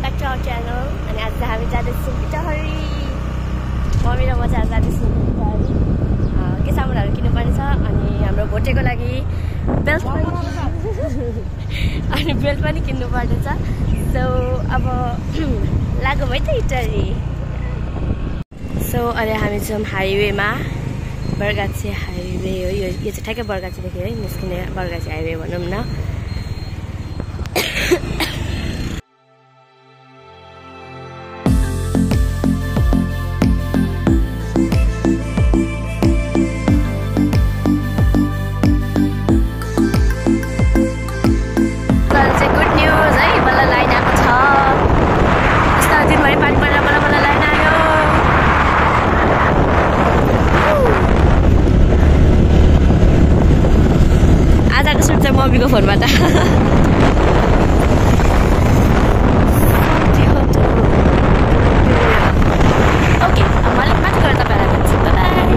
back to our channel. And as the हामी जाँदैछौँ पिटहरी mummy र म चाहिँ जाँदैछौँ पिटहरी के सामानहरू किन्नुपर्ने छ अनि हाम्रो भोटेको लागि बेल्ट अनि बेल्ट पनि किन्नुपर्ने छ सो अब लागौँ है त पिटहरी सो अहिले हामी छौँ हाइवेमा बरगाछी हाइवे हो यो चाहिँ ठ्याक्कै बरगाछीदेखि है निस्किने बरगाछी हाइवे भनौँ न मम्मीको फोनबाट ओके मलाई माथि गएर तपाईँलाई भन्छु बाई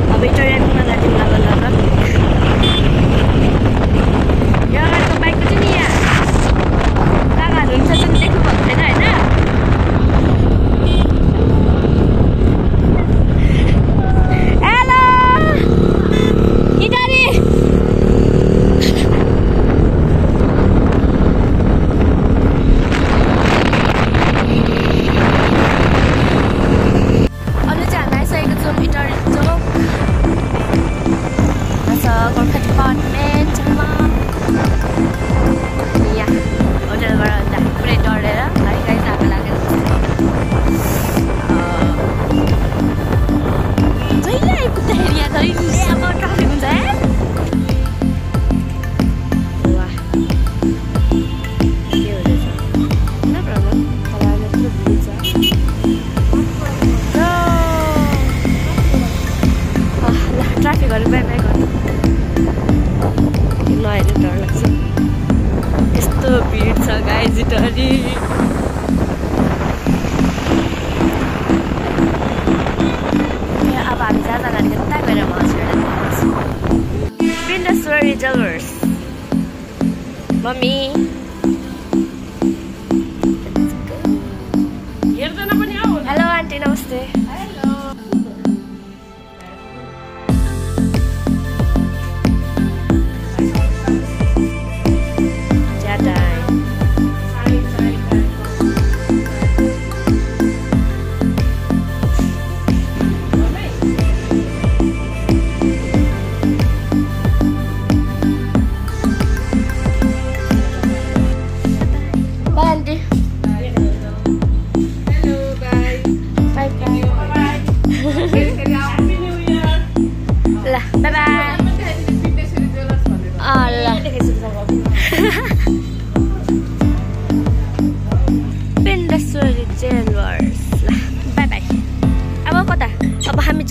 अब इन्टरनेटमा जाँदैछौँ लगन यो अगाडिको बाइकको चाहिँ नि यहाँ काकाहरू हुन्छ चाहिँ देख्नु भएको छैन होइन मम्मी हेलो आन्टी नमस्ते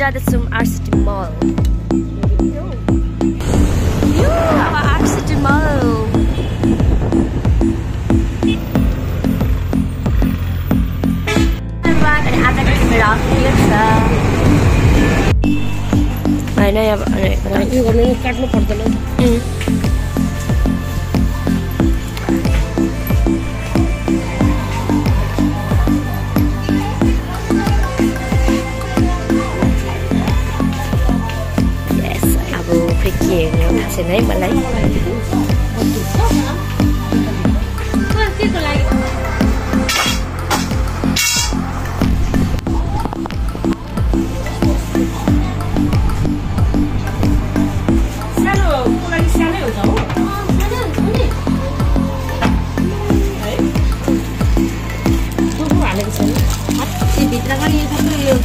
जाँदैछौँ आरसिटी मल अब आरसिटी मल आजको मेरो क्लियर छ होइन यो गर्नु काट्नु पर्दैन है मलाई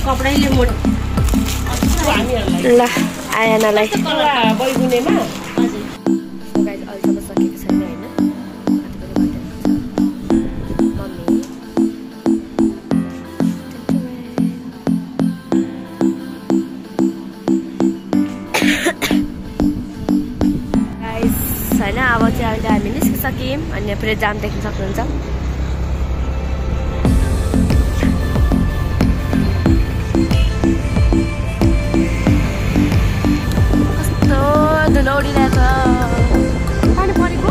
कपडाले मोड ल आयानालाई बैगुनेमा अहिलेसम्म सकेको छैन होइन होइन अब चाहिँ अहिले हामी निस्किसक्यौँ अनि पुरै जाम देख्न सक्नुहुन्छ धुलो उडिरहेछ पानी परेको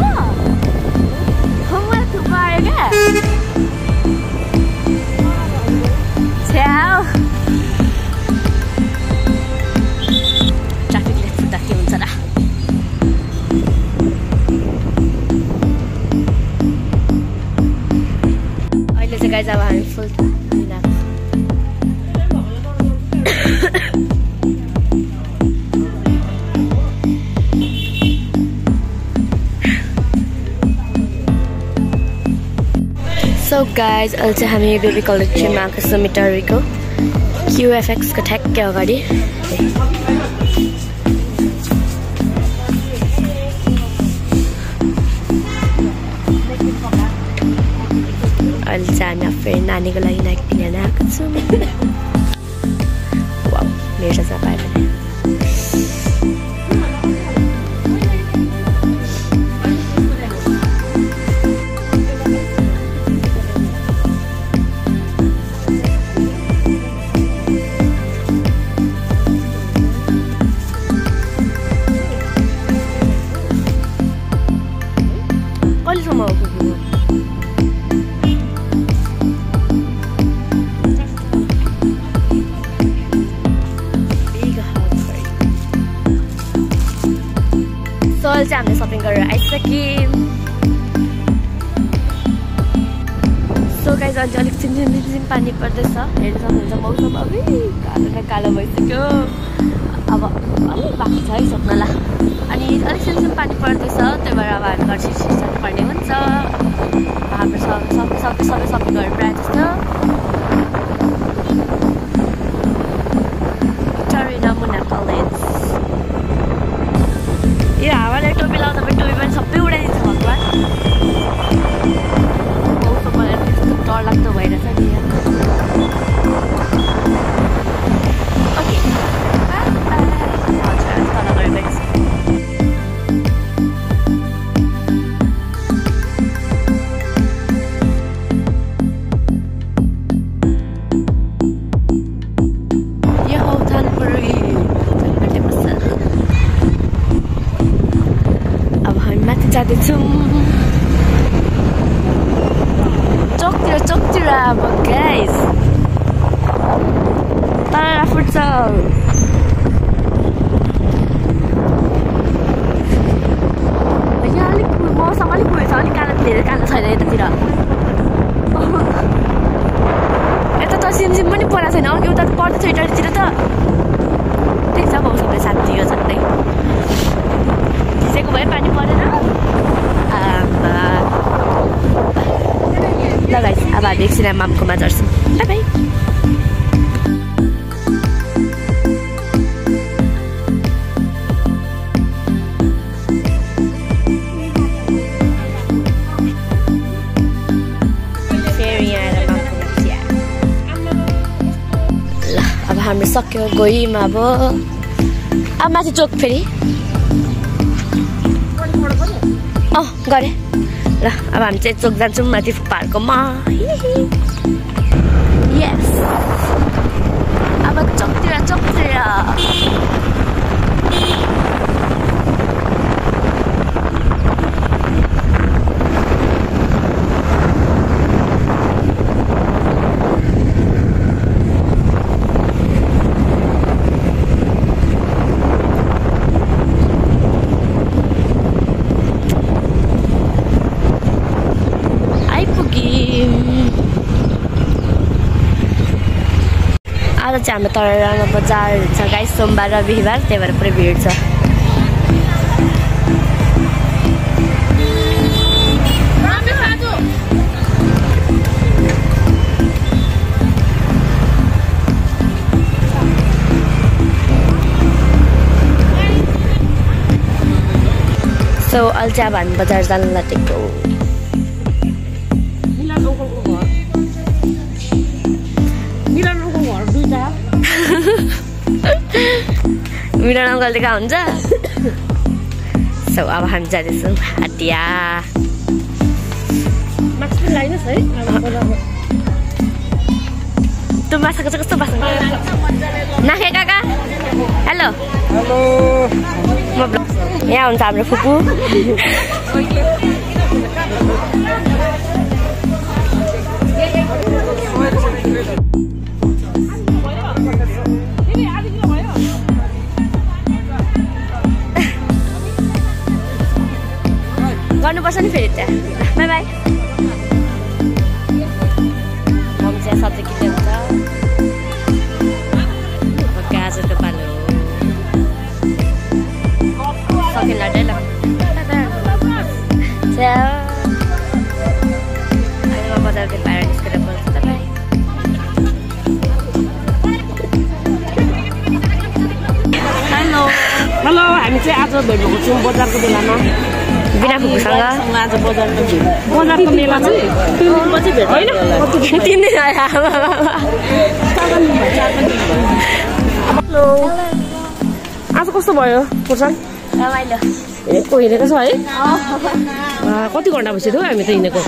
गाइज अब हामी फुल सो गाइज अहिले चाहिँ हामी बेबी कलेक्सनमा आएको छौँ मिटरीको QFX को ठ्याक्कै अगाडि अहिले चाहिँ हामी फेरि नानीको लागि नाइक किनेर आएको छौँ वाउ मेरो चाहिँ पायो भने अहिले चाहिँ हामीले सपिङ गरेर आइसक्यौँ सो गाइज अहिले अलिक चिमचिम पानी पर्दैछ हेर्न सक्नुहुन्छ मौसम अब कालो न कालो भइसक्यो अब अलिक बाँकी छ है सक्नला अनि अलिक चिमचिम पानी पर्दैछ त्यही भएर अब हामी घर छिर्नु पर्ने हुन्छ हाम्रो सबै सपिङ गरेर प्रायः जस्तो मुना कलेज यो हावाले टोपी लाउँदा पनि टोपी पनि सबै उडाइदिन्छ भगवान् मौसम मलाई त्यस्तो डरलाग्दो भइरहेछ नि ओके हजुर तल गएर गइस यो हौ थानपुरी जाँदैछौँ चोकतिर अब गाइस तारा फुट्छ यहाँ अलिक मौसम अलिक उयो छ अलिक धेरै कालो छैन यतातिर यता त सिमसिम पनि परेको छैन अघि उता पर्दैछ यतातिर त ठिक छ मौसमले साथ दियो झन्डै भिजेको भए पानी परेन ल गाइस अब हामी एकछिन मामकोमा झर्छौँ बाई बाई फेरि यहाँ आएर मामकोमा चिया ल अब हाम्रो सक्यो गयौँ अब माथि चोक फेरि गरे ल अब हामी चाहिँ चोक जान्छौँ माथि पार्कमा यस अब चोकतिर आज चाहिँ हाम्रो तराईमा बजार छ गाइस सोमबार र बिहिबार त्यही भएर पुरै भिड छ सो अहिले चाहिँ अब हामी बजार जान लागेको मिलन अङ्कलले कहाँ हुन्छ सो अब हामी जाँदैछौँ हाटिया त्यो माछाको चाहिँ कस्तो बाँच्छ नाखे काका हेलो यहाँ हुन्छ हाम्रो फुपू गर्नुपर्छ नि फेरि त्यहाँ बाई बाई यहाँ सब्जी किन्ने हुन्छ गाजरको पालो सकिन लाँदै ल बजारको बाहिर निस्केर बोल्छु तपाईँ हेलो हेलो हामी चाहिँ आज भेट भएको छौँ बजारको बेलामा बिना फुपूसँग आज बजारको मेला चाहिँ 3 दिनपछि भेट होइन 3 दिन हेलो आज कस्तो भयो पुर्सन रमाइलो हिँडेको हिँडेको छ है कति घन्टा भइसक्यो हामी त हिँडेको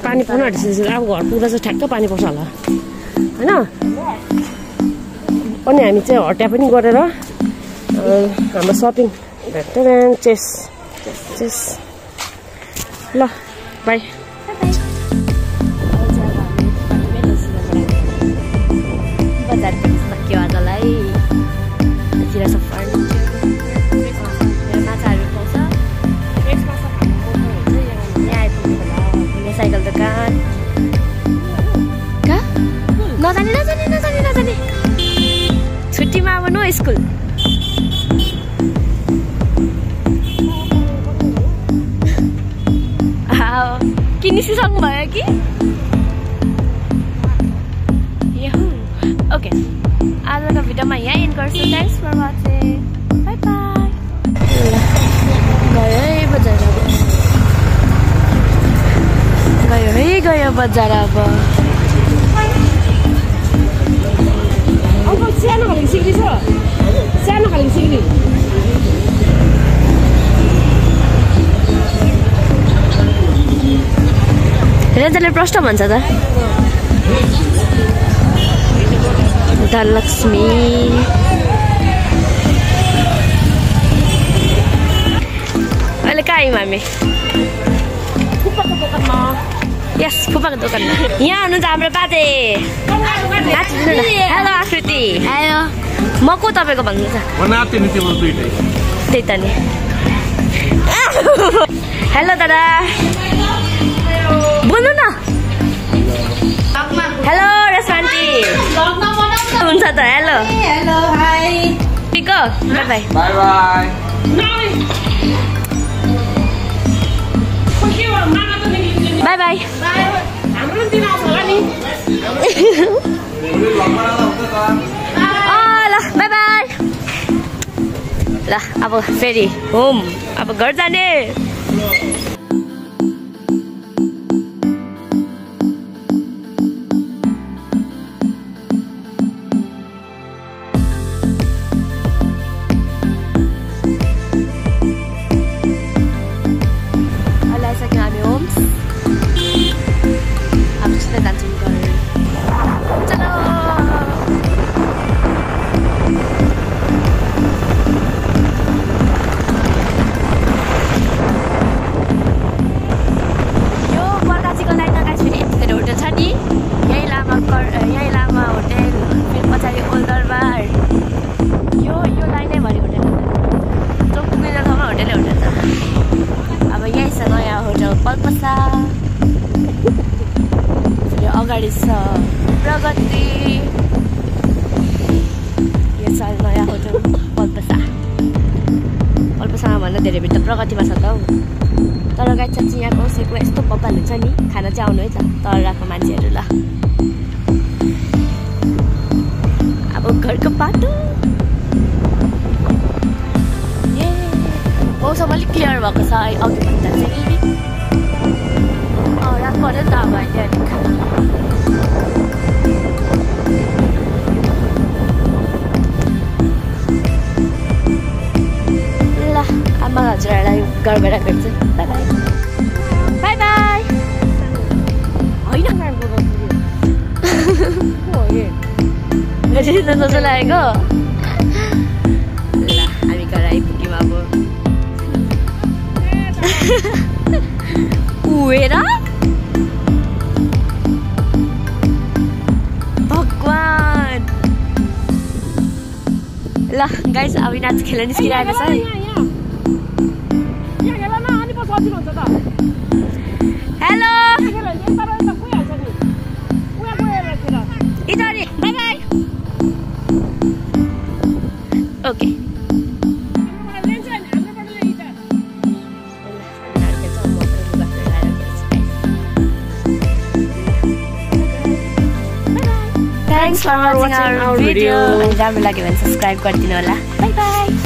पानी पर्न आँटिसकेपछि अब घर पुग्दा चाहिँ ठ्याक्क पानी पर्छ होला होइन अनि हामी चाहिँ हटिया पनि गरेर हाम्रो सपिङ चेस ल बाई बजार सक्यो आजलाई जिरा सफा माछाहरू पाउँछ यहाँ आइपुग्नु होला साइकल दोकान कहाँ नजाने नजाने नजाने नजाने छुट्टीमा अब नो स्कुल कि निस्किसक्नु भयो कि ओके आजको भिडियोमा यहाँ एन्ड गर्छु thanks for watching bye bye गयो है बजार अब गयो बजार अब सानो खाले सिक्री छ सानो खाले सिक्री रेन्जरले प्रश्न भन्छ त धनलक्ष्मी अहिले कहाँ आयौँ हामी फुप्पाको दोकानमा यस फुप्पाको दोकानमा यहाँ हुनुहुन्छ हाम्रो बाजे हेलो आकृति हेलो म को तपाईँको भन्नु छ त्यही त नि हेलो दादा बोल्नु न हेलो रेस्टुरेन्टी हुन्छ त हेलो हेलो हाई ठीक हो by by by by by by हाम्रो दिन आउँछ होला नि ल बाई बाई ल अब फेरि होम अब घर जाने अगाडि छ प्रगति यो छ नयाँ होटल पल्पसामा भन्दा धेरै भित्र प्रगतिमा छ त हौ तर गाई चाहिँ यहाँको सेको यस्तो बब्बाल हुन्छ नि खाना चाहिँ आउनु है त तराको मान्छेहरू ल अब घरको बाटो मौसम अलिक क्लियर भएको छ अघि भन्दा चाहिँ रात पऱ्यो नि त अब अहिले अलिक ल आमा हजुरहरूलाई गडबड गर्छु बाई बाई बाई बाई होइन जस्तो लागेको ल हामी घर आइपुग्यौँ अब उएर भगवान ल गाइस अब नाच खेल्न निस्किरहेको छ hello Italy by by okay Thanks for watching our video. And राम्रो लाग्यो भने सब्स्क्राइब गरिदिनु होला. Bye bye.